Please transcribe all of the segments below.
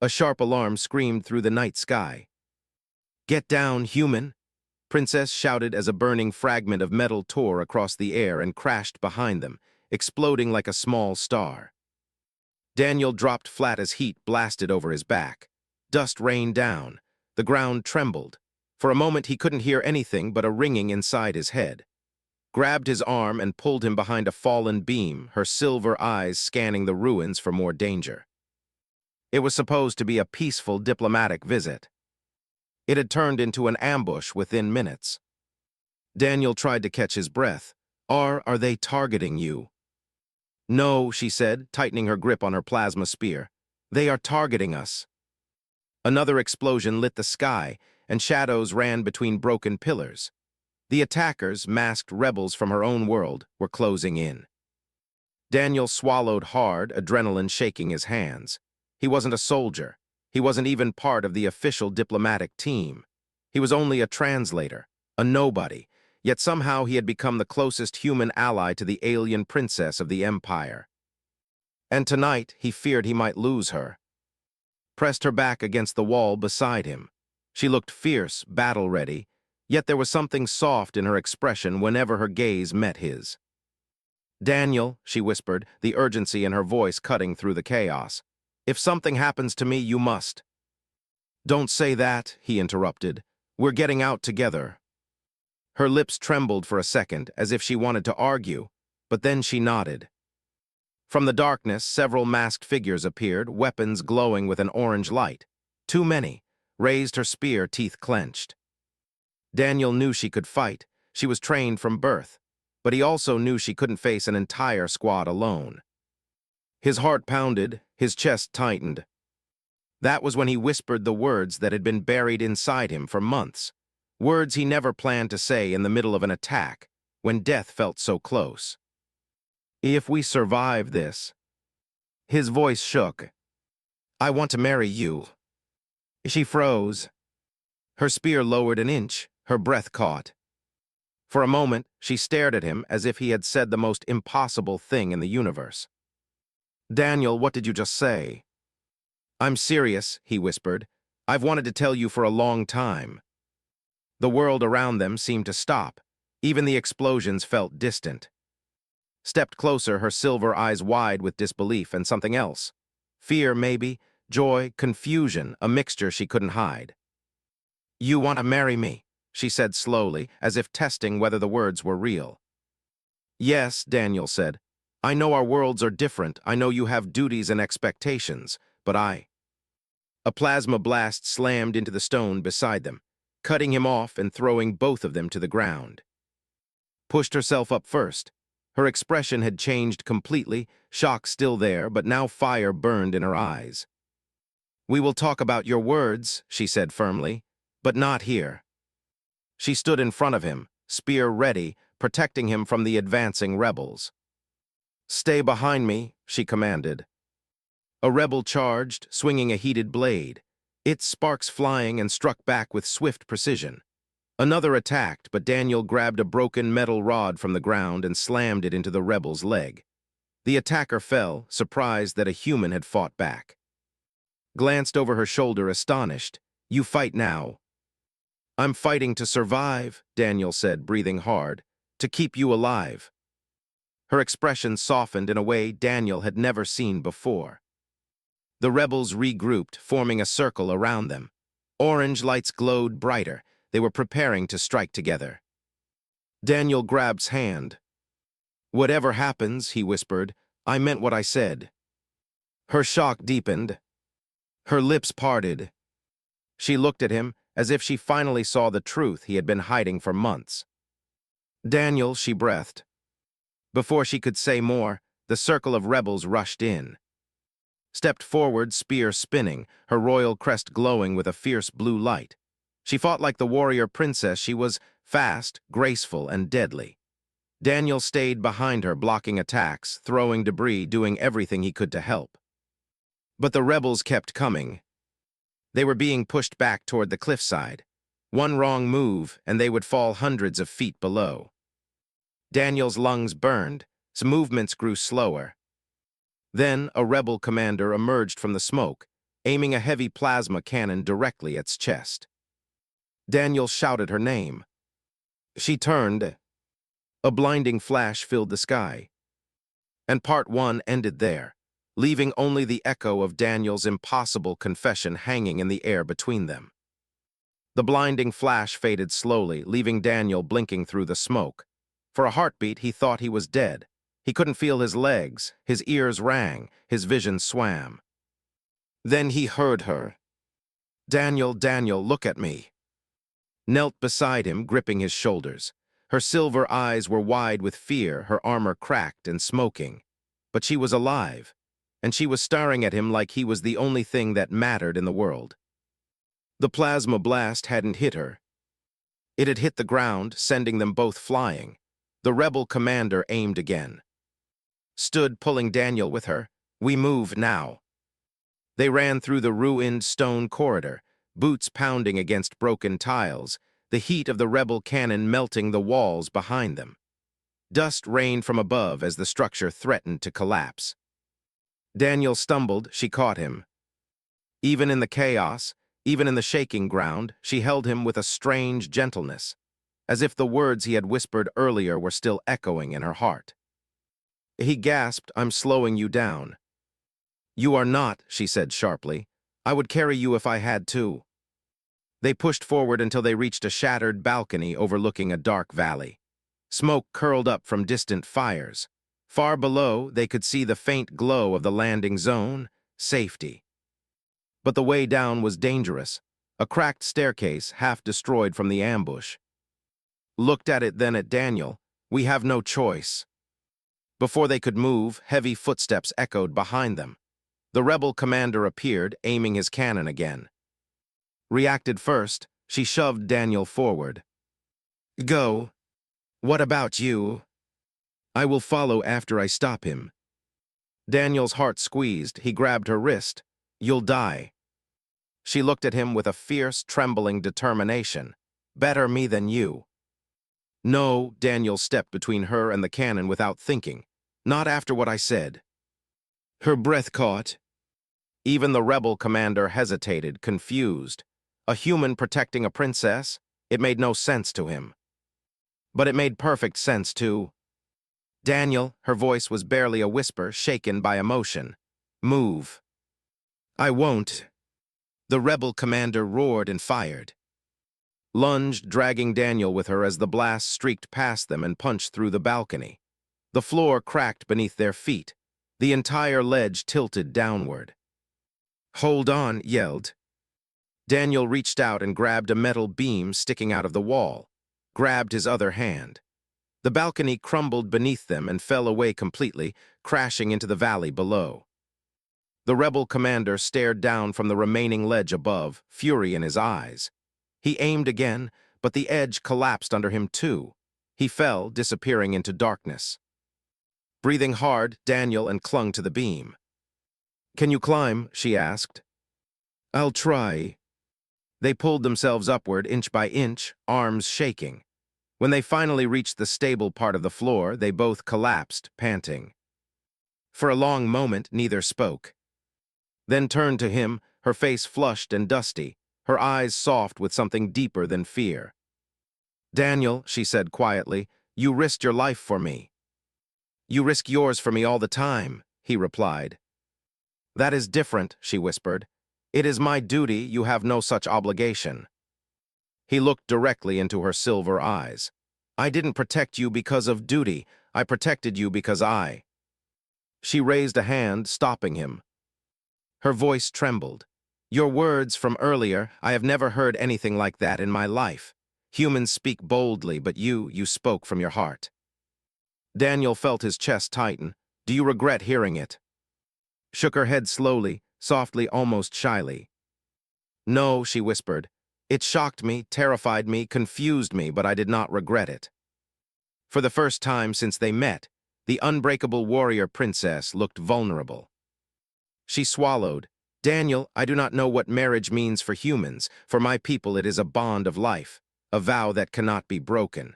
A sharp alarm screamed through the night sky. "Get down, human!" Princess shouted as a burning fragment of metal tore across the air and crashed behind them, exploding like a small star. Daniel dropped flat as heat blasted over his back. Dust rained down. The ground trembled. For a moment he couldn't hear anything but a ringing inside his head. Grabbed his arm and pulled him behind a fallen beam, her silver eyes scanning the ruins for more danger. It was supposed to be a peaceful diplomatic visit. It had turned into an ambush within minutes. Daniel tried to catch his breath. Are they targeting you?" "No," she said, tightening her grip on her plasma spear. "They are targeting us." Another explosion lit the sky, and shadows ran between broken pillars. The attackers, masked rebels from her own world, were closing in. Daniel swallowed hard, adrenaline shaking his hands. He wasn't a soldier. He wasn't even part of the official diplomatic team. He was only a translator, a nobody, yet somehow he had become the closest human ally to the alien princess of the Empire. And tonight, he feared he might lose her. Pressed her back against the wall beside him. She looked fierce, battle-ready, yet there was something soft in her expression whenever her gaze met his. "Daniel," she whispered, the urgency in her voice cutting through the chaos. "If something happens to me, you must." "Don't say that," he interrupted. "We're getting out together." Her lips trembled for a second, as if she wanted to argue, but then she nodded. From the darkness, several masked figures appeared, weapons glowing with an orange light. Too many. Raised her spear, teeth clenched. Daniel knew she could fight. She was trained from birth. But he also knew she couldn't face an entire squad alone. His heart pounded, his chest tightened. That was when he whispered the words that had been buried inside him for months. Words he never planned to say in the middle of an attack, when death felt so close. "If we survive this..." His voice shook. "I want to marry you." She froze. Her spear lowered an inch, her breath caught. For a moment, she stared at him as if he had said the most impossible thing in the universe. "Daniel, what did you just say?" "I'm serious," he whispered. "I've wanted to tell you for a long time." The world around them seemed to stop. Even the explosions felt distant. Stepped closer, her silver eyes wide with disbelief and something else. Fear, maybe, joy, confusion, a mixture she couldn't hide. "You want to marry me?" she said slowly, as if testing whether the words were real. "Yes," Daniel said. "I know our worlds are different. I know you have duties and expectations, but I..." A plasma blast slammed into the stone beside them, cutting him off and throwing both of them to the ground. Pushed herself up first. Her expression had changed completely, shock still there, but now fire burned in her eyes. "We will talk about your words," she said firmly, "but not here." She stood in front of him, spear ready, protecting him from the advancing rebels. "Stay behind me," she commanded. A rebel charged, swinging a heated blade, its sparks flying and struck back with swift precision. Another attacked, but Daniel grabbed a broken metal rod from the ground and slammed it into the rebel's leg. The attacker fell, surprised that a human had fought back. Glanced over her shoulder, astonished. "You fight now." "I'm fighting to survive," Daniel said, breathing hard, "to keep you alive." Her expression softened in a way Daniel had never seen before. The rebels regrouped, forming a circle around them. Orange lights glowed brighter. They were preparing to strike together. Daniel grabbed hand. "Whatever happens," he whispered, "I meant what I said." Her shock deepened. Her lips parted. She looked at him as if she finally saw the truth he had been hiding for months. "Daniel," she breathed. Before she could say more, the circle of rebels rushed in. Stepped forward, spear spinning, her royal crest glowing with a fierce blue light. She fought like the warrior princess she was, fast, graceful, and deadly. Daniel stayed behind her, blocking attacks, throwing debris, doing everything he could to help. But the rebels kept coming. They were being pushed back toward the cliffside. One wrong move, and they would fall hundreds of feet below. Daniel's lungs burned. His movements grew slower. Then a rebel commander emerged from the smoke. aiming a heavy plasma cannon directly at its chest. Daniel shouted her name. She turned. A blinding flash filled the sky. And part one ended there, leaving only the echo of Daniel's impossible confession hanging in the air between them. The blinding flash faded slowly, leaving Daniel blinking through the smoke. For a heartbeat, he thought he was dead. He couldn't feel his legs, his ears rang, his vision swam. Then he heard her. "Daniel, Daniel, look at me." Knelt beside him, gripping his shoulders. Her silver eyes were wide with fear, her armor cracked and smoking. But she was alive, and she was staring at him like he was the only thing that mattered in the world. The plasma blast hadn't hit her. It had hit the ground, sending them both flying. The rebel commander aimed again. Stood pulling Daniel with her. "We move now." They ran through the ruined stone corridor, boots pounding against broken tiles, the heat of the rebel cannon melting the walls behind them. Dust rained from above as the structure threatened to collapse. Daniel stumbled, she caught him. Even in the chaos, even in the shaking ground, she held him with a strange gentleness, as if the words he had whispered earlier were still echoing in her heart. He gasped, "I'm slowing you down." "You are not," she said sharply. "I would carry you if I had to." They pushed forward until they reached a shattered balcony overlooking a dark valley. Smoke curled up from distant fires. Far below, they could see the faint glow of the landing zone, safety. But the way down was dangerous, a cracked staircase half destroyed from the ambush. Looked at it then at Daniel. "We have no choice." Before they could move, heavy footsteps echoed behind them. The rebel commander appeared, aiming his cannon again. Reacted first, she shoved Daniel forward. "Go. What about you?" "I will follow after I stop him." Daniel's heart squeezed. He grabbed her wrist. "You'll die." She looked at him with a fierce, trembling determination. "Better me than you." "No," Daniel stepped between her and the cannon without thinking. "Not after what I said." Her breath caught. Even the rebel commander hesitated, confused. A human protecting a princess? It made no sense to him. But it made perfect sense to Daniel. Her voice was barely a whisper, shaken by emotion. "Move." "I won't." The rebel commander roared and fired. Lunged, dragging Daniel with her as the blast streaked past them and punched through the balcony. The floor cracked beneath their feet. The entire ledge tilted downward. "Hold on," yelled. Daniel reached out and grabbed a metal beam sticking out of the wall, grabbed his other hand. The balcony crumbled beneath them and fell away completely, crashing into the valley below. The rebel commander stared down from the remaining ledge above, fury in his eyes. He aimed again, but the edge collapsed under him too. He fell, disappearing into darkness. Breathing hard, Daniel clung to the beam. "Can you climb?" she asked. "I'll try." They pulled themselves upward inch by inch, arms shaking. When they finally reached the stable part of the floor, they both collapsed, panting. For a long moment, neither spoke. Then turned to him, her face flushed and dusty, her eyes soft with something deeper than fear. "Daniel," she said quietly, "you risked your life for me." "You risk yours for me all the time," he replied. "That is different," she whispered. "It is my duty, you have no such obligation." He looked directly into her silver eyes. "I didn't protect you because of duty. I protected you because I—" She raised a hand, stopping him. Her voice trembled. "Your words from earlier, I have never heard anything like that in my life. Humans speak boldly, but you spoke from your heart." Daniel felt his chest tighten. "Do you regret hearing it?" Shook her head slowly, softly, almost shyly. "No," she whispered. "It shocked me, terrified me, confused me, but I did not regret it." For the first time since they met, the unbreakable warrior princess looked vulnerable. She swallowed. "Daniel, I do not know what marriage means for humans. For my people it is a bond of life, a vow that cannot be broken."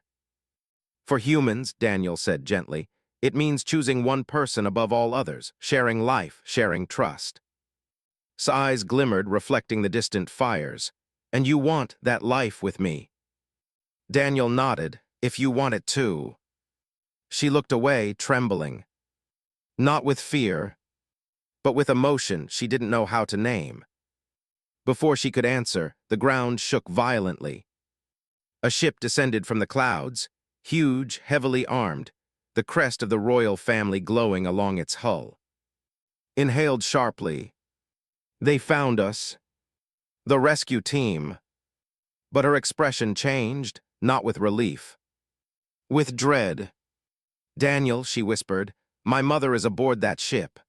"For humans," Daniel said gently, "it means choosing one person above all others, sharing life, sharing trust." His eyes glimmered, reflecting the distant fires. And you want that life with me? Daniel nodded. If you want it too. She looked away, trembling. Not with fear, but with emotion she didn't know how to name. Before she could answer, the ground shook violently. A ship descended from the clouds, huge, heavily armed, the crest of the royal family glowing along its hull. Inhaled sharply. They found us. The rescue team. But her expression changed, not with relief. With dread. Daniel, she whispered, my mother is aboard that ship.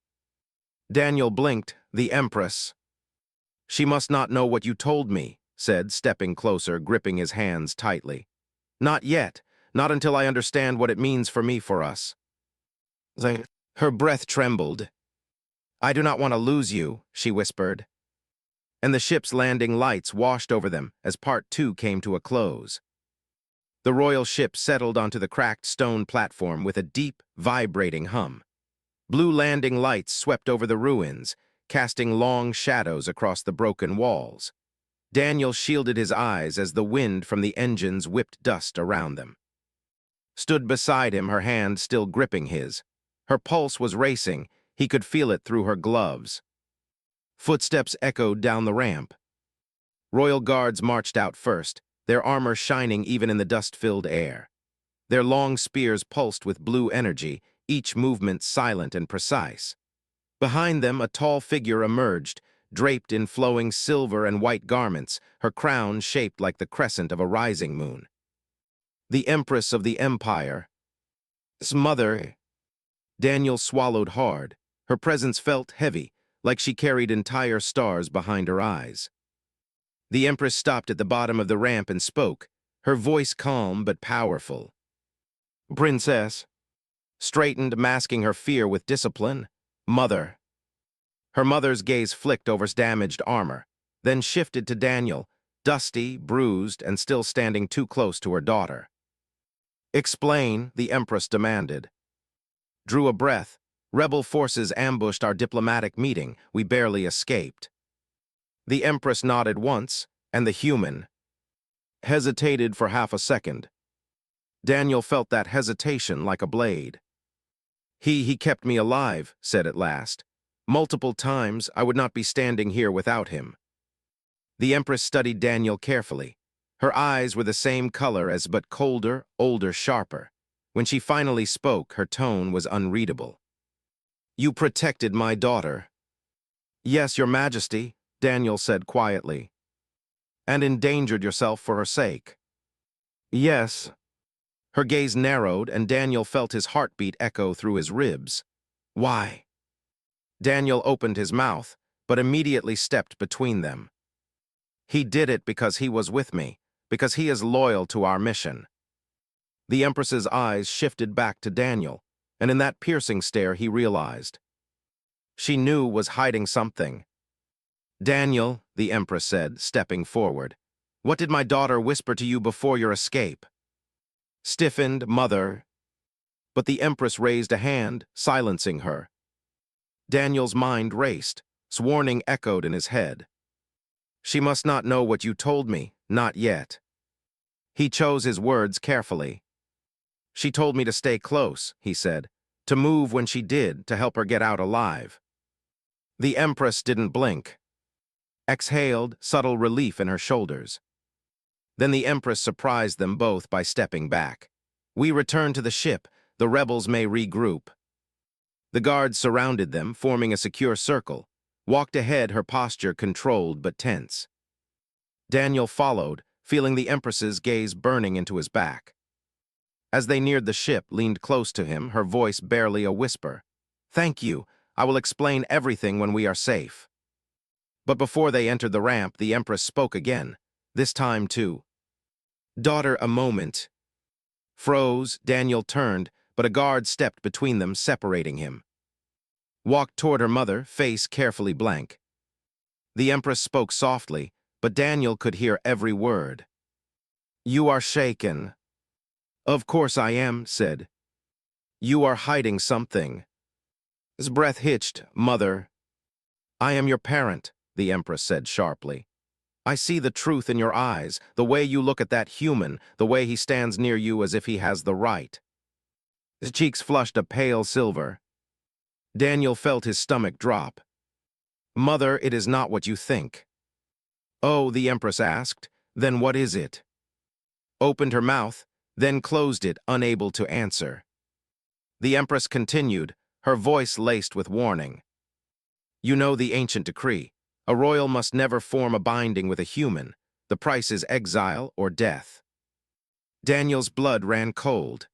Daniel blinked, the Empress. She must not know what you told me, said, stepping closer, gripping his hands tightly. Not yet, not until I understand what it means for us. Her breath trembled. I do not want to lose you, she whispered. And the ship's landing lights washed over them as Part 2 came to a close. The royal ship settled onto the cracked stone platform with a deep, vibrating hum. Blue landing lights swept over the ruins, casting long shadows across the broken walls. Daniel shielded his eyes as the wind from the engines whipped dust around them. Stood beside him, her hand still gripping his. Her pulse was racing, he could feel it through her gloves. Footsteps echoed down the ramp. Royal guards marched out first, their armor shining even in the dust-filled air. Their long spears pulsed with blue energy, each movement silent and precise. Behind them, a tall figure emerged, draped in flowing silver and white garments, her crown shaped like the crescent of a rising moon. The Empress of the Empire. His mother. Daniel swallowed hard. Her presence felt heavy, like she carried entire stars behind her eyes. The Empress stopped at the bottom of the ramp and spoke, her voice calm but powerful. Princess. Straightened, masking her fear with discipline. Mother. Her mother's gaze flicked over his damaged armor, then shifted to Daniel, dusty, bruised, and still standing too close to her daughter. Explain, the Empress demanded. Drew a breath. Rebel forces ambushed our diplomatic meeting. We barely escaped. The Empress nodded once, and the human hesitated for half a second. Daniel felt that hesitation like a blade. He kept me alive, said at last. Multiple times, I would not be standing here without him. The Empress studied Daniel carefully. Her eyes were the same color as but colder, older, sharper. When she finally spoke, her tone was unreadable. You protected my daughter. Yes, Your Majesty, Daniel said quietly. And endangered yourself for her sake. Yes. Her gaze narrowed, and Daniel felt his heartbeat echo through his ribs. Why? Daniel opened his mouth, but immediately stepped between them. He did it because he was with me, because he is loyal to our mission. The Empress's eyes shifted back to Daniel, and in that piercing stare he realized. She knew was hiding something. Daniel, the Empress said, stepping forward, what did my daughter whisper to you before your escape? Stiffened, mother. But the Empress raised a hand, silencing her. Daniel's mind raced, warning echoed in his head. She must not know what you told me, not yet. He chose his words carefully. She told me to stay close, he said, to move when she did, to help her get out alive. The Empress didn't blink. Exhaled, subtle relief in her shoulders. Then the Empress surprised them both by stepping back. We return to the ship. The rebels may regroup. The guards surrounded them, forming a secure circle. Walked ahead, her posture controlled but tense. Daniel followed, feeling the Empress's gaze burning into his back. As they neared the ship, leaned close to him, her voice barely a whisper. Thank you. I will explain everything when we are safe. But before they entered the ramp, the Empress spoke again, this time too. Daughter, a moment. Froze, Daniel turned, but a guard stepped between them, separating him. Walked toward her mother, face carefully blank. The Empress spoke softly, but Daniel could hear every word. You are shaken. Of course I am, said. You are hiding something. His breath hitched, mother. I am your parent, the Empress said sharply. I see the truth in your eyes, the way you look at that human, the way he stands near you as if he has the right. His cheeks flushed a pale silver. Daniel felt his stomach drop. Mother, it is not what you think. Oh, the Empress asked, then what is it? Opened her mouth, then closed it, unable to answer. The Empress continued, her voice laced with warning. You know the ancient decree. A royal must never form a binding with a human. The price is exile or death. Daniel's blood ran cold.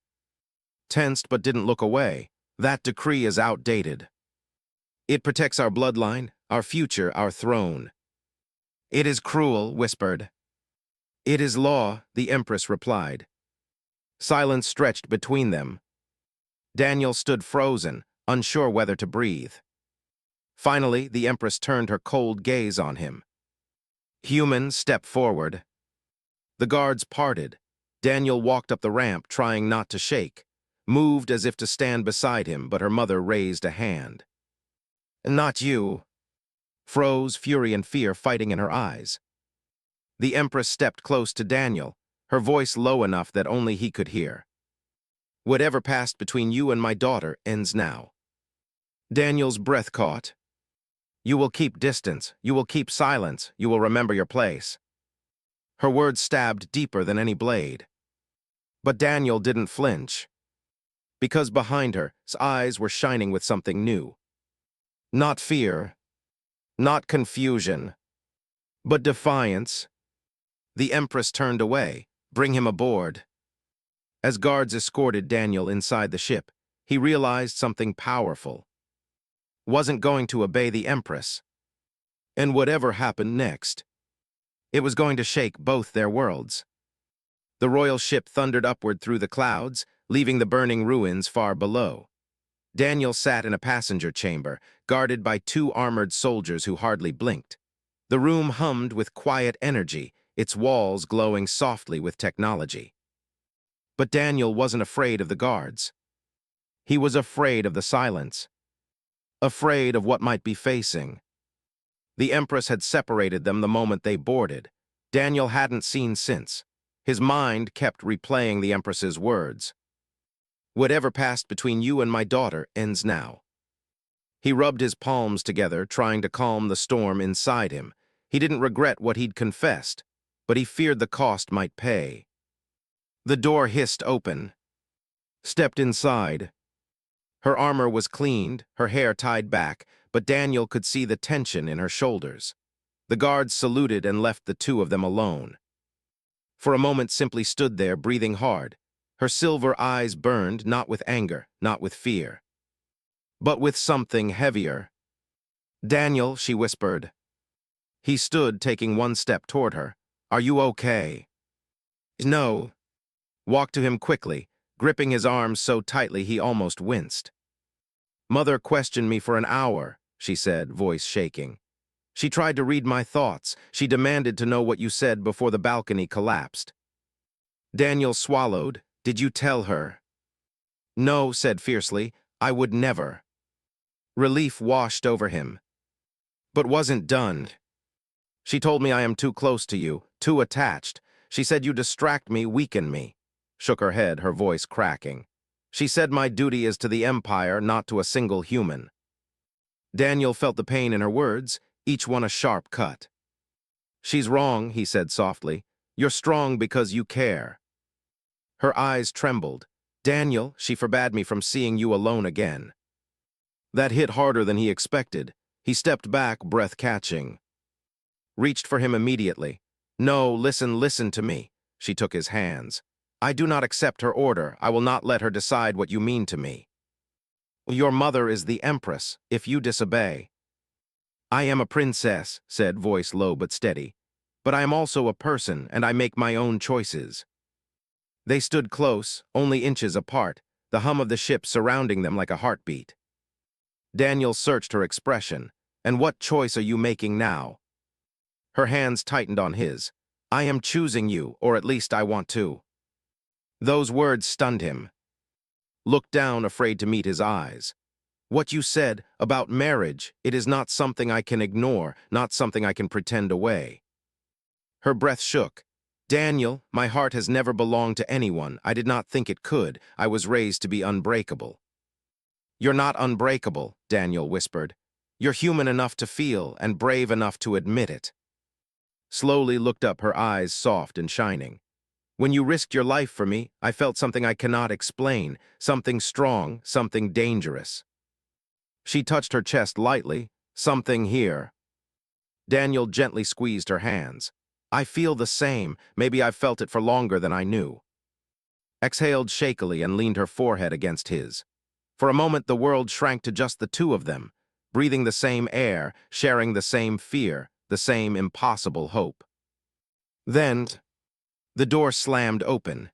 Tensed but didn't look away. That decree is outdated. It protects our bloodline, our future, our throne. It is cruel, whispered. It is law, the Empress replied. Silence stretched between them. Daniel stood frozen, unsure whether to breathe. Finally, the Empress turned her cold gaze on him. Human, step forward. The guards parted. Daniel walked up the ramp, trying not to shake, moved as if to stand beside him, but her mother raised a hand. Not you. Froze, fury and fear fighting in her eyes. The Empress stepped close to Daniel, her voice low enough that only he could hear. Whatever passed between you and my daughter ends now. Daniel's breath caught. You will keep distance, you will keep silence, you will remember your place. Her words stabbed deeper than any blade. But Daniel didn't flinch, because behind her, his eyes were shining with something new. Not fear, not confusion, but defiance. The Empress turned away. Bring him aboard. As guards escorted Daniel inside the ship, he realized something powerful. Wasn't going to obey the Empress. And whatever happened next, it was going to shake both their worlds. The royal ship thundered upward through the clouds, leaving the burning ruins far below. Daniel sat in a passenger chamber, guarded by two armored soldiers who hardly blinked. The room hummed with quiet energy, its walls glowing softly with technology. But Daniel wasn't afraid of the guards. He was afraid of the silence. Afraid of what might be facing. The Empress had separated them the moment they boarded. Daniel hadn't seen since. His mind kept replaying the Empress's words. Whatever passed between you and my daughter ends now. He rubbed his palms together, trying to calm the storm inside him. He didn't regret what he'd confessed, but he feared the cost might pay. The door hissed open. Stepped inside. Her armor was cleaned, her hair tied back, but Daniel could see the tension in her shoulders. The guards saluted and left the two of them alone. For a moment simply stood there, breathing hard. Her silver eyes burned, not with anger, not with fear, but with something heavier. Daniel, she whispered. He stood, taking one step toward her. Are you okay? No. Walked to him quickly, gripping his arms so tightly he almost winced. Mother questioned me for an hour, she said, voice shaking. She tried to read my thoughts. She demanded to know what you said before the balcony collapsed. Daniel swallowed. Did you tell her? No, said fiercely. I would never. Relief washed over him. But wasn't done. She told me I am too close to you, too attached. She said you distract me, weaken me. Shook her head, her voice cracking. She said my duty is to the Empire, not to a single human. Daniel felt the pain in her words, each one a sharp cut. She's wrong, he said softly. You're strong because you care. Her eyes trembled. Daniel, she forbade me from seeing you alone again. That hit harder than he expected. He stepped back, breath catching. Reached for him immediately. No, listen to me. She took his hands. I do not accept her order. I will not let her decide what you mean to me. Your mother is the Empress, if you disobey. I am a princess, said, voice low but steady. But I am also a person, and I make my own choices. They stood close, only inches apart, the hum of the ship surrounding them like a heartbeat. Daniel searched her expression. And what choice are you making now? Her hands tightened on his. I am choosing you, or at least I want to. Those words stunned him. Looked down, afraid to meet his eyes. What you said about marriage, it is not something I can ignore, not something I can pretend away. Her breath shook. Daniel, my heart has never belonged to anyone. I did not think it could. I was raised to be unbreakable. You're not unbreakable, Daniel whispered. You're human enough to feel and brave enough to admit it. Slowly looked up, her eyes soft and shining. When you risked your life for me, I felt something I cannot explain, something strong, something dangerous. She touched her chest lightly. Something here. Daniel gently squeezed her hands. I feel the same. Maybe I've felt it for longer than I knew. Exhaled shakily and leaned her forehead against his. For a moment the world shrank to just the two of them, breathing the same air, sharing the same fear, the same impossible hope. Then, the door slammed open.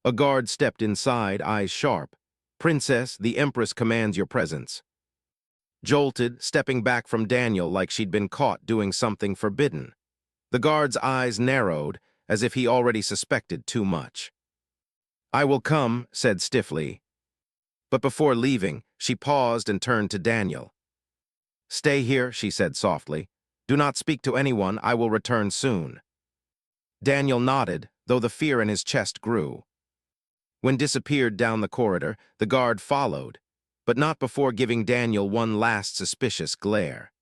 A guard stepped inside, eyes sharp. Princess, the Empress commands your presence. Jolted, stepping back from Daniel like she'd been caught doing something forbidden. The guard's eyes narrowed, as if he already suspected too much. I will come, said stiffly. But before leaving, she paused and turned to Daniel. Stay here, she said softly. Do not speak to anyone, I will return soon. Daniel nodded, though the fear in his chest grew. When disappeared down the corridor, the guard followed, but not before giving Daniel one last suspicious glare.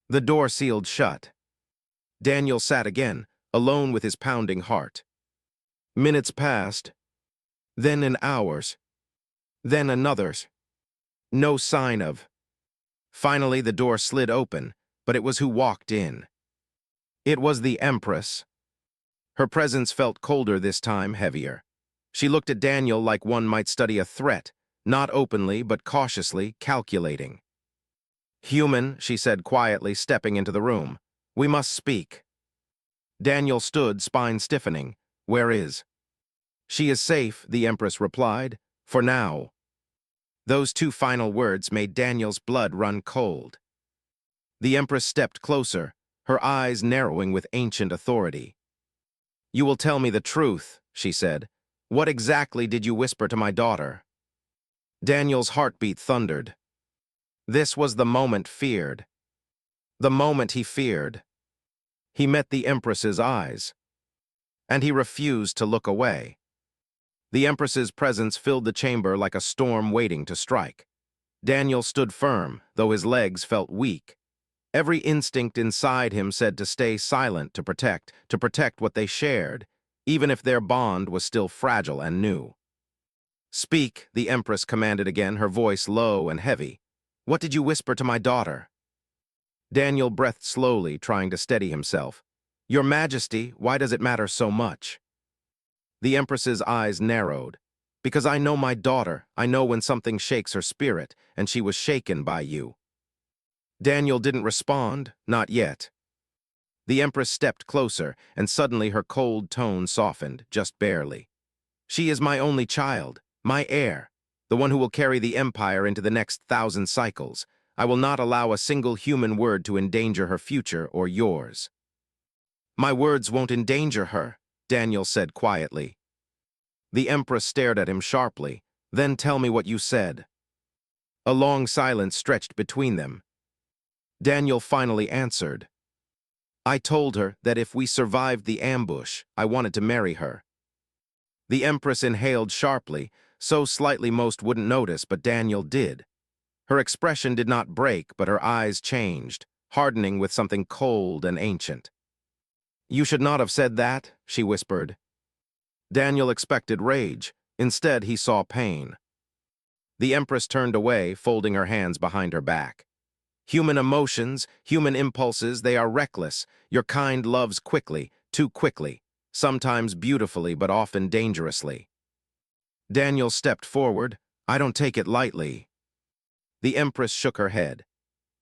The door sealed shut. Daniel sat again, alone with his pounding heart. Minutes passed, then an hour's, then another's. No sign of. Finally, the door slid open, but it was who walked in. It was the Empress. Her presence felt colder this time, heavier. She looked at Daniel like one might study a threat, not openly but cautiously, calculating. Human, she said quietly, stepping into the room. We must speak. Daniel stood, spine stiffening. Where is? She is safe, the Empress replied, for now. Those two final words made Daniel's blood run cold. The Empress stepped closer, her eyes narrowing with ancient authority. You will tell me the truth, she said. What exactly did you whisper to my daughter? Daniel's heartbeat thundered. This was the moment feared. The moment he feared. He met the Empress's eyes, and he refused to look away. The Empress's presence filled the chamber like a storm waiting to strike. Daniel stood firm, though his legs felt weak. Every instinct inside him said to stay silent, to protect what they shared, even if their bond was still fragile and new. Speak, the Empress commanded again, her voice low and heavy. What did you whisper to my daughter? Daniel breathed slowly, trying to steady himself. Your Majesty, why does it matter so much? The Empress's eyes narrowed. Because I know my daughter, I know when something shakes her spirit, and she was shaken by you. Daniel didn't respond, not yet. The Empress stepped closer, and suddenly her cold tone softened, just barely. She is my only child, my heir, the one who will carry the Empire into the next 1,000 cycles. I will not allow a single human word to endanger her future or yours. My words won't endanger her, Daniel said quietly. The Empress stared at him sharply. Then tell me what you said. A long silence stretched between them. Daniel finally answered. I told her that if we survived the ambush, I wanted to marry her. The Empress inhaled sharply, so slightly most wouldn't notice, but Daniel did. Her expression did not break, but her eyes changed, hardening with something cold and ancient. You should not have said that, she whispered. Daniel expected rage. Instead, he saw pain. The Empress turned away, folding her hands behind her back. Human emotions, human impulses, they are reckless. Your kind loves quickly, too quickly, sometimes beautifully but often dangerously. Daniel stepped forward. I don't take it lightly. The Empress shook her head.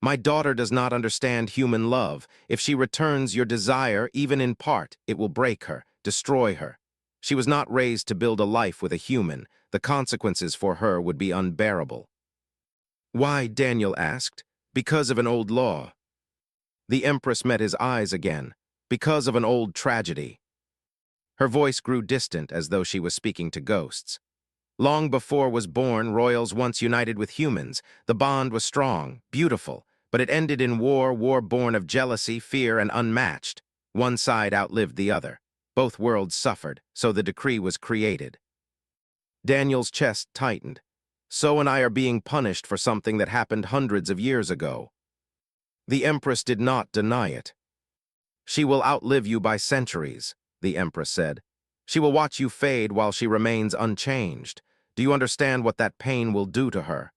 My daughter does not understand human love. If she returns your desire, even in part, it will break her, destroy her. She was not raised to build a life with a human. The consequences for her would be unbearable. Why, Daniel asked. Because of an old law. The Empress met his eyes again. Because of an old tragedy. Her voice grew distant as though she was speaking to ghosts. Long before was born, royals once united with humans. The bond was strong, beautiful, but it ended in war born of jealousy, fear, and unmatched. One side outlived the other. Both worlds suffered, so the decree was created. Daniel's chest tightened. So and I are being punished for something that happened hundreds of years ago. The Empress did not deny it. She will outlive you by centuries, the Empress said. She will watch you fade while she remains unchanged. Do you understand what that pain will do to her?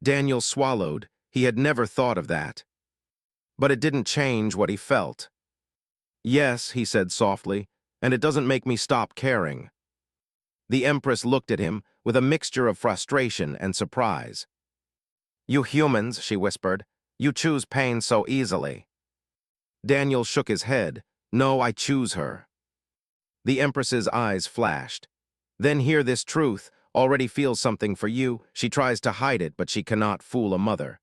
Daniel swallowed. He had never thought of that. But it didn't change what he felt. Yes, he said softly, and it doesn't make me stop caring. The Empress looked at him with a mixture of frustration and surprise. You humans, she whispered, you choose pain so easily. Daniel shook his head. No, I choose her. The Empress's eyes flashed. Then hear this truth. Already feels something for you. She tries to hide it, but she cannot fool a mother.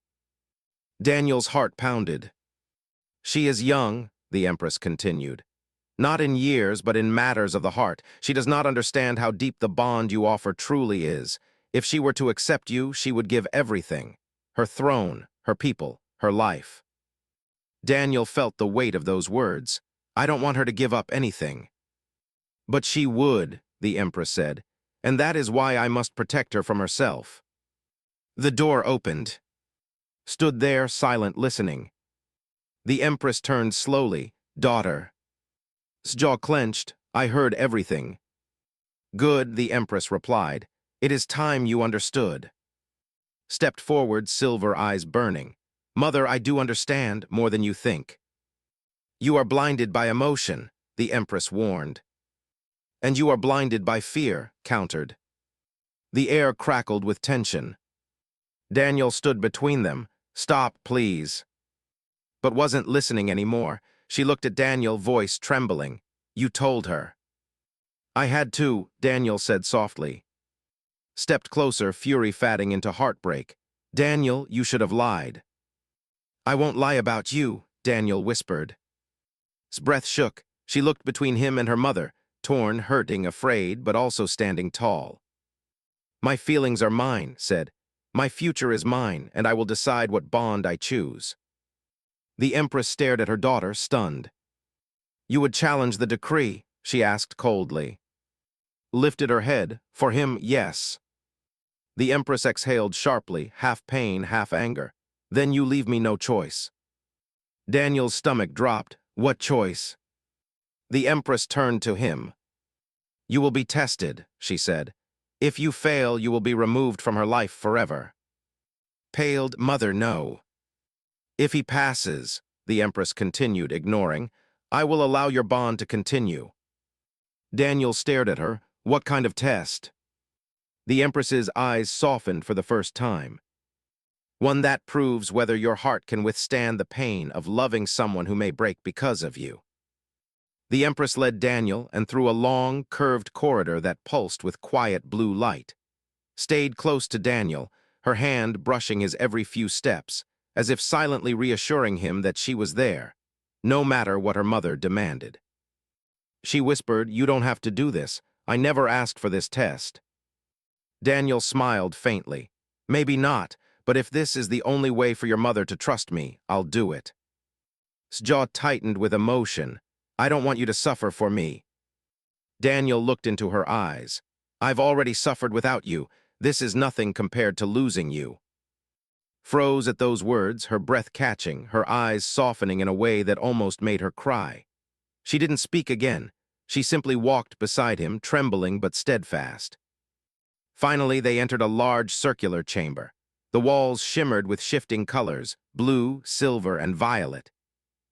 Daniel's heart pounded. She is young, the Empress continued. Not in years, but in matters of the heart. She does not understand how deep the bond you offer truly is. If she were to accept you, she would give everything. Her throne, her people, her life. Daniel felt the weight of those words. I don't want her to give up anything. But she would, the Empress said, and that is why I must protect her from herself. The door opened. Stood there, silent, listening. The Empress turned slowly. Daughter. His jaw clenched. I heard everything. Good, the Empress replied. It is time you understood. Stepped forward, silver eyes burning. Mother, I do understand more than you think. You are blinded by emotion, the Empress warned. And you are blinded by fear, countered. The air crackled with tension. Daniel stood between them. Stop, please. But wasn't listening anymore. She looked at Daniel, voice trembling. You told her. I had to, Daniel said softly. Stepped closer, fury fatting into heartbreak. Daniel, you should have lied. I won't lie about you, Daniel whispered. His breath shook. She looked between him and her mother, torn, hurting, afraid, but also standing tall. My feelings are mine, said. My future is mine, and I will decide what bond I choose. The Empress stared at her daughter, stunned. You would challenge the decree, she asked coldly. Lifted her head. For him, yes. The Empress exhaled sharply, half pain, half anger. Then you leave me no choice. Daniel's stomach dropped. What choice? The Empress turned to him. You will be tested, she said. If you fail, you will be removed from her life forever. Paled, Mother, no. If he passes, the Empress continued, ignoring, I will allow your bond to continue. Daniel stared at her. What kind of test? The Empress's eyes softened for the first time. One that proves whether your heart can withstand the pain of loving someone who may break because of you. The Empress led Daniel and through a long, curved corridor that pulsed with quiet blue light. Stayed close to Daniel, her hand brushing his every few steps, as if silently reassuring him that she was there, no matter what her mother demanded. She whispered, You don't have to do this. I never asked for this test. Daniel smiled faintly. Maybe not, but if this is the only way for your mother to trust me, I'll do it. His jaw tightened with emotion. I don't want you to suffer for me. Daniel looked into her eyes. I've already suffered without you. This is nothing compared to losing you. Froze at those words, her breath catching, her eyes softening in a way that almost made her cry. She didn't speak again. She simply walked beside him, trembling but steadfast. Finally, they entered a large circular chamber. The walls shimmered with shifting colors, blue, silver, and violet.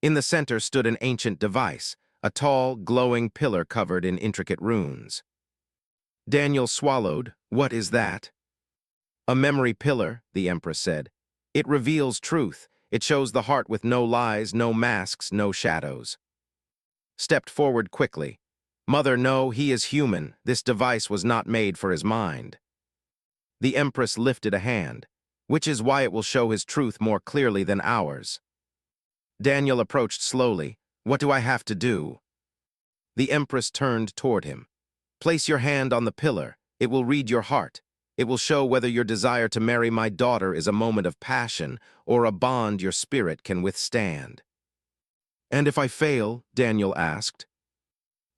In the center stood an ancient device, a tall, glowing pillar covered in intricate runes. Daniel swallowed. What is that? A memory pillar, the Empress said. It reveals truth. It shows the heart with no lies, no masks, no shadows. Stepped forward quickly. Mother, no, he is human. This device was not made for his mind. The Empress lifted a hand, which is why it will show his truth more clearly than ours. Daniel approached slowly. What do I have to do? The Empress turned toward him. Place your hand on the pillar. It will read your heart. It will show whether your desire to marry my daughter is a moment of passion or a bond your spirit can withstand." "And if I fail?" Daniel asked.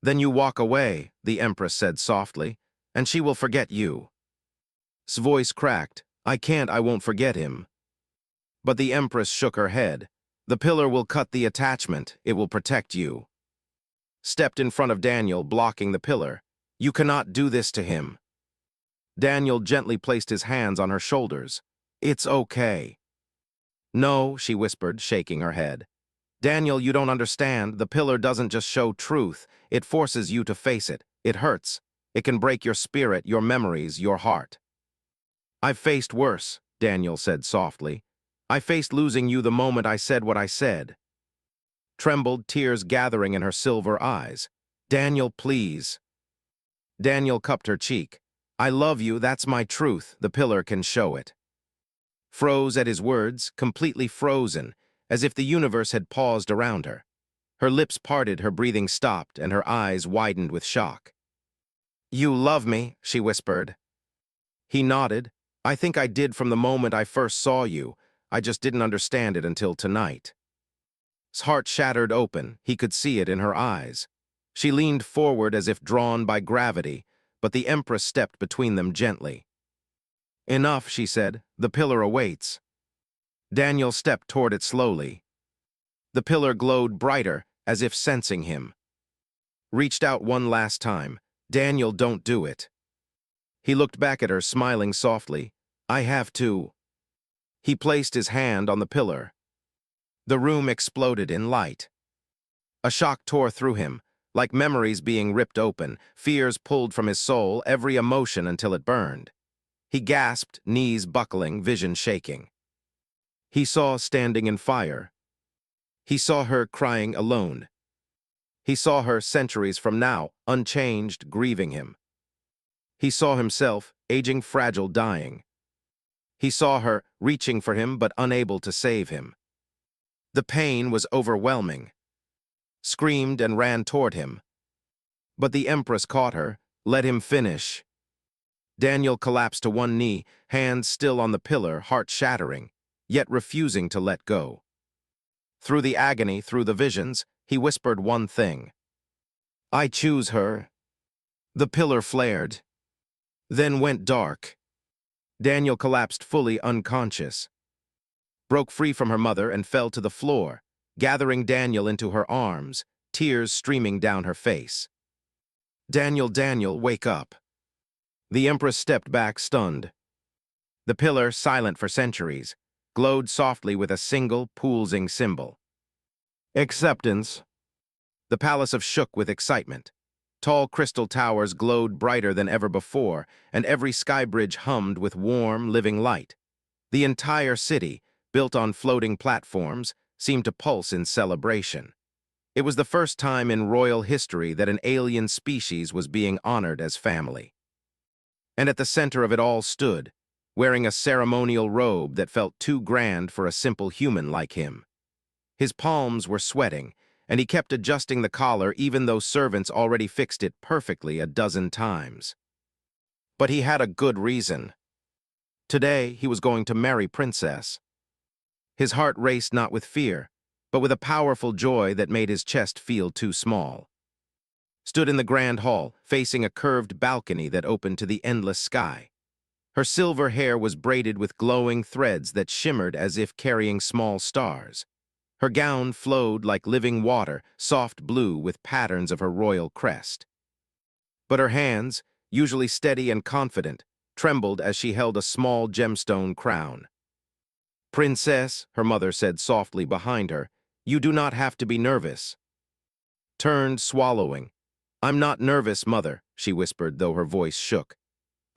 "Then you walk away," the Empress said softly, "and she will forget you." His voice cracked. I won't forget him." But the Empress shook her head. "The pillar will cut the attachment. It will protect you." Stepped in front of Daniel, blocking the pillar. "You cannot do this to him." Daniel gently placed his hands on her shoulders. "It's okay." "No," she whispered, shaking her head. "Daniel, you don't understand. The pillar doesn't just show truth. It forces you to face it. It hurts. It can break your spirit, your memories, your heart." "I've faced worse," Daniel said softly. "I faced losing you the moment I said what I said." Trembled, tears gathering in her silver eyes. "Daniel, please." Daniel cupped her cheek. "I love you, that's my truth. The pillar can show it." Froze at his words, completely frozen, as if the universe had paused around her. Her lips parted, her breathing stopped, and her eyes widened with shock. "You love me," she whispered. He nodded. "I think I did from the moment I first saw you. I just didn't understand it until tonight." His heart shattered open. He could see it in her eyes. She leaned forward as if drawn by gravity, but the Empress stepped between them gently. "Enough," she said. "The pillar awaits." Daniel stepped toward it slowly. The pillar glowed brighter, as if sensing him. Reached out one last time. "Daniel, don't do it." He looked back at her, smiling softly. "I have to." He placed his hand on the pillar. The room exploded in light. A shock tore through him, like memories being ripped open, fears pulled from his soul, every emotion until it burned. He gasped, knees buckling, vision shaking. He saw standing in fire. He saw her crying alone. He saw her centuries from now, unchanged, grieving him. He saw himself, aging fragile, dying. He saw her, reaching for him but unable to save him. The pain was overwhelming. Screamed and ran toward him. But the Empress caught her, let him finish. Daniel collapsed to one knee, hands still on the pillar, heart shattering, yet refusing to let go. Through the agony, through the visions, he whispered one thing. "I choose her." The pillar flared, then went dark. Daniel collapsed fully unconscious, broke free from her mother and fell to the floor, gathering Daniel into her arms, tears streaming down her face. "Daniel, Daniel, wake up." The Empress stepped back, stunned. The pillar, silent for centuries, glowed softly with a single, pulsing symbol. Acceptance. The palace shook with excitement. Tall crystal towers glowed brighter than ever before, and every sky bridge hummed with warm, living light. The entire city, built on floating platforms, seemed to pulse in celebration. It was the first time in royal history that an alien species was being honored as family. And at the center of it all stood, wearing a ceremonial robe that felt too grand for a simple human like him. His palms were sweating, and he kept adjusting the collar even though servants already fixed it perfectly a dozen times. But he had a good reason. Today, he was going to marry Princess. His heart raced not with fear, but with a powerful joy that made his chest feel too small. Stood in the grand hall, facing a curved balcony that opened to the endless sky. Her silver hair was braided with glowing threads that shimmered as if carrying small stars. Her gown flowed like living water, soft blue with patterns of her royal crest. But her hands, usually steady and confident, trembled as she held a small gemstone crown. "Princess," her mother said softly behind her, "you do not have to be nervous." Turned, swallowing. "I'm not nervous, mother," she whispered, though her voice shook.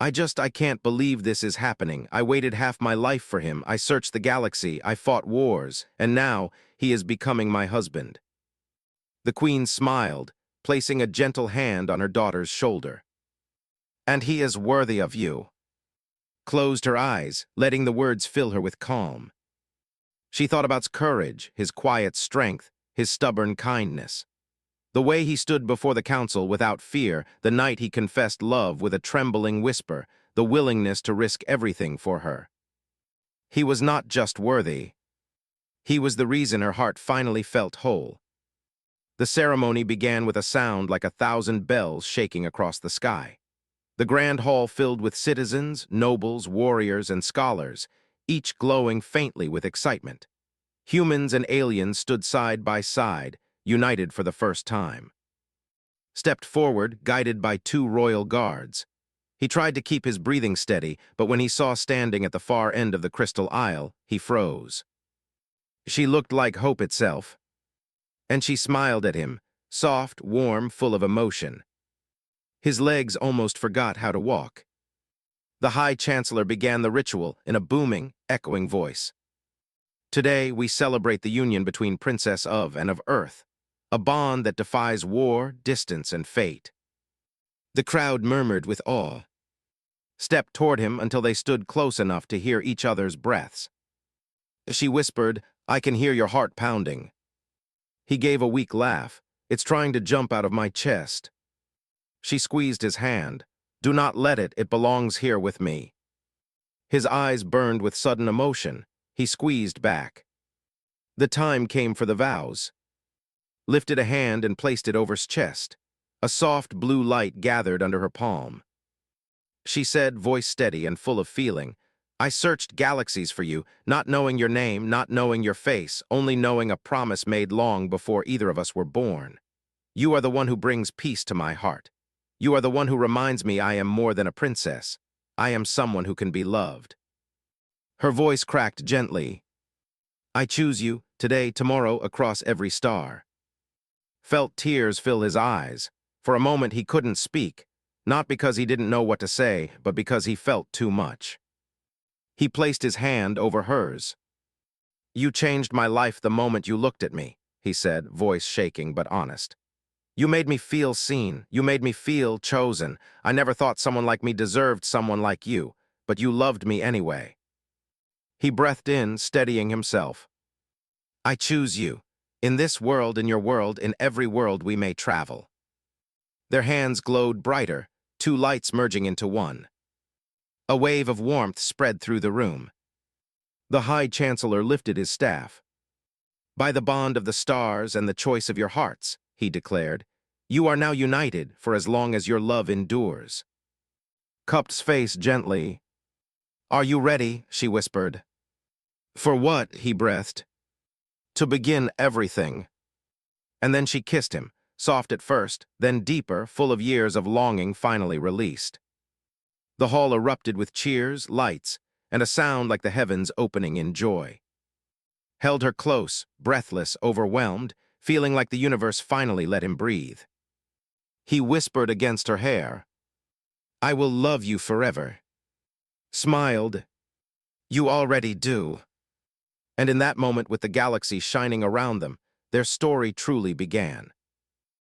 I can't believe this is happening. I waited half my life for him. I searched the galaxy. I fought wars. And now, he is becoming my husband." The queen smiled, placing a gentle hand on her daughter's shoulder. "And he is worthy of you." Closed her eyes, letting the words fill her with calm. She thought about his courage, his quiet strength, his stubborn kindness. The way he stood before the council without fear, the night he confessed love with a trembling whisper, the willingness to risk everything for her. He was not just worthy. He was the reason her heart finally felt whole. The ceremony began with a sound like 1,000 bells shaking across the sky. The grand hall filled with citizens, nobles, warriors, and scholars, each glowing faintly with excitement. Humans and aliens stood side by side, united for the first time. Stepped forward, guided by 2 royal guards. He tried to keep his breathing steady, but when he saw standing at the far end of the crystal aisle, he froze. She looked like hope itself, and she smiled at him, soft, warm, full of emotion. His legs almost forgot how to walk. The High Chancellor began the ritual in a booming, echoing voice. Today, we celebrate the union between Princess of and of Earth, a bond that defies war, distance, and fate. The crowd murmured with awe, stepped toward him until they stood close enough to hear each other's breaths. She whispered, "I can hear your heart pounding." He gave a weak laugh. "It's trying to jump out of my chest." She squeezed his hand. "Do not let it, it belongs here with me." His eyes burned with sudden emotion. He squeezed back. The time came for the vows. Lifted a hand and placed it over his chest. A soft blue light gathered under her palm. She said, voice steady and full of feeling, "I searched galaxies for you, not knowing your name, not knowing your face, only knowing a promise made long before either of us were born. You are the one who brings peace to my heart. You are the one who reminds me I am more than a princess. I am someone who can be loved." Her voice cracked gently. "I choose you, today, tomorrow, across every star." Felt tears fill his eyes. For a moment he couldn't speak, not because he didn't know what to say, but because he felt too much. He placed his hand over hers. "You changed my life the moment you looked at me," he said, voice shaking but honest. "You made me feel seen. You made me feel chosen. I never thought someone like me deserved someone like you, but you loved me anyway." He breathed in, steadying himself. "I choose you. In this world, in your world, in every world we may travel." Their hands glowed brighter, 2 lights merging into one. A wave of warmth spread through the room. The High Chancellor lifted his staff. "By the bond of the stars and the choice of your hearts," he declared, "you are now united for as long as your love endures." Cupped's face gently. "Are you ready?" she whispered. "For what?" he breathed. "To begin everything." And then she kissed him, soft at first, then deeper, full of years of longing finally released. The hall erupted with cheers, lights, and a sound like the heavens opening in joy. Held her close, breathless, overwhelmed, feeling like the universe finally let him breathe. He whispered against her hair, "I will love you forever." Smiled, "You already do." And in that moment, with the galaxy shining around them, their story truly began.